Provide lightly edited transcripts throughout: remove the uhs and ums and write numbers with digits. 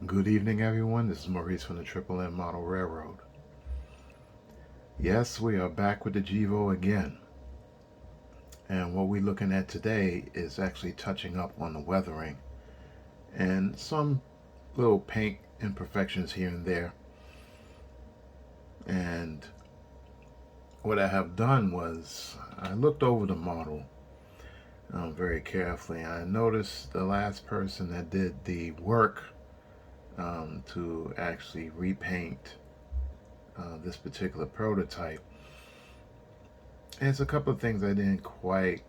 Good evening, everyone. This is Maurice from the Triple M Model Railroad. Yes, we are back with the GEVO again. And what we're looking at today is actually touching up on the weathering and some little paint imperfections here and there. And what I have done was I looked over the model very carefully. I noticed the last person that did the work to actually repaint this particular prototype. And it's a couple of things I didn't quite,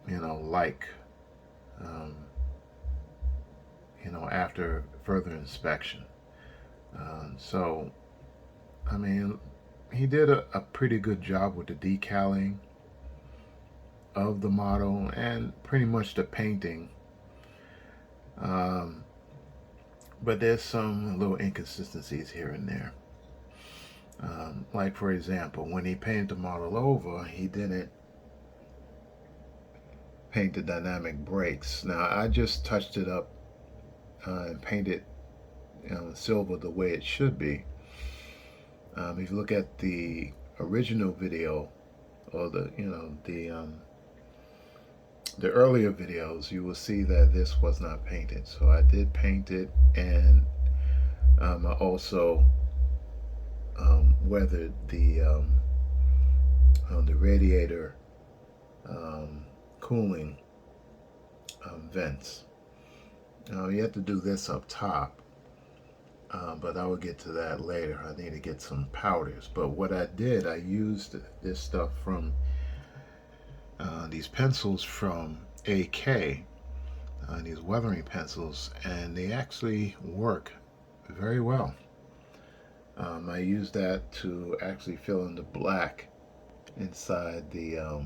like, um, after further inspection. So, I mean, he did a pretty good job with the decaling of the model and pretty much the painting. Um, but there's some little inconsistencies here and there. Like, for example, when he painted the model over, he didn't paint the dynamic brakes. Now, I just touched it up and painted silver the way it should be. If you look at the original video or the earlier videos, you will see that this was not painted. So I did paint it, and I also weathered the radiator cooling vents. Now you have to do this up top, but I will get to that later. I need to get some powders. But what I did, I used this stuff from these pencils from AK, these weathering pencils, and they actually work very well. I used that to actually fill in the black inside the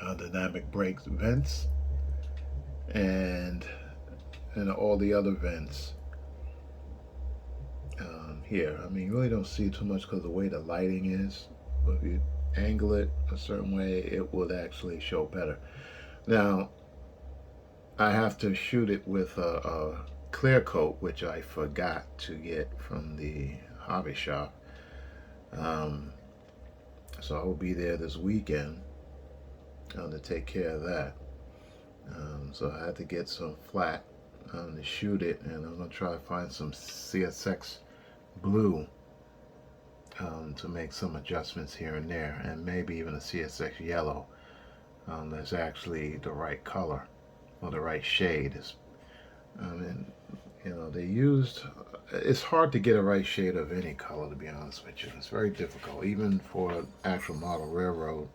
dynamic brakes vents and all the other vents here. I mean, you really don't see too much because of the way the lighting is, but if you angle it a certain way, it would actually show better. Now, I have to shoot it with a clear coat, which I forgot to get from the hobby shop. So I will be there this weekend to take care of that. So I had to get some flat to shoot it, and I'm going to try to find some CSX blue to make some adjustments here and there, and maybe even a CSX yellow that's actually the right color or the right shade. And they used, it's hard to get a right shade of any color, to be honest with you. It's very difficult, even for actual model railroad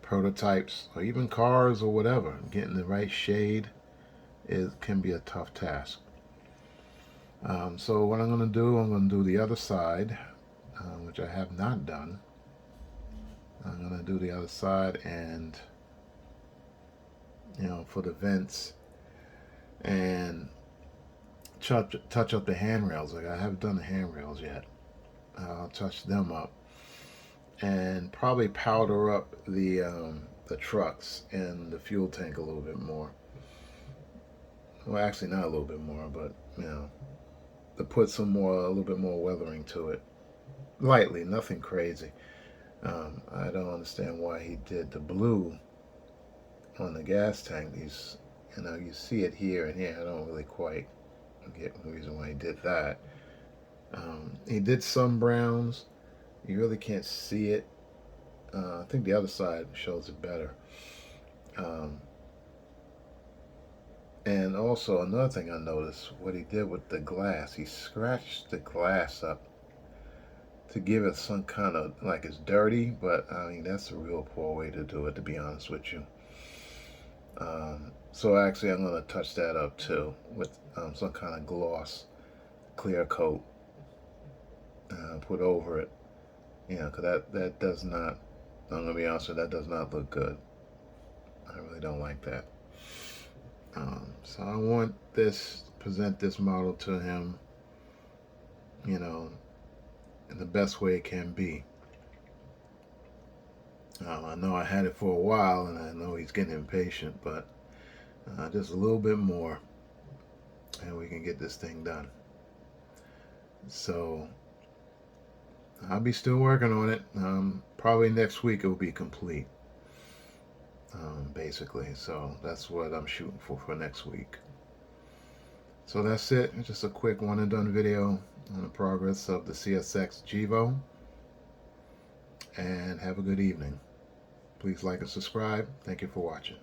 prototypes or even cars or whatever. Getting the right shade can be a tough task. So what I'm going to do the other side, which I have not done. I'm going to do the other side, and for the vents, and touch up the handrails. Like, I haven't done the handrails yet. I'll touch them up and probably powder up the trucks and the fuel tank a little bit more. Well, actually, not a little bit more, but to put a little bit more weathering to it, lightly, nothing crazy. I don't understand why he did the blue on the gas tank. You see it here and here. I don't really quite get the reason why he did that. He did some browns. You really can't see it. I think the other side shows it better. And also another thing I noticed, what he did with the glass, he scratched the glass up to give it some kind of, like, it's dirty, but I mean, that's a real poor way to do it, to be honest with you. So actually I'm going to touch that up too with some kind of gloss clear coat put over it, because that does not, I'm going to be honest with you, that does not look good. I really don't like that. So I want present this model to him, in the best way it can be. I know I had it for a while, and I know he's getting impatient, but just a little bit more. and we can get this thing done. So I'll be still working on it. Probably next week it will be complete, basically. So that's what I'm shooting for next week. So that's it. Just a quick one and done video on the progress of the CSX GEVO. And have a good evening. Please like and subscribe. Thank you for watching.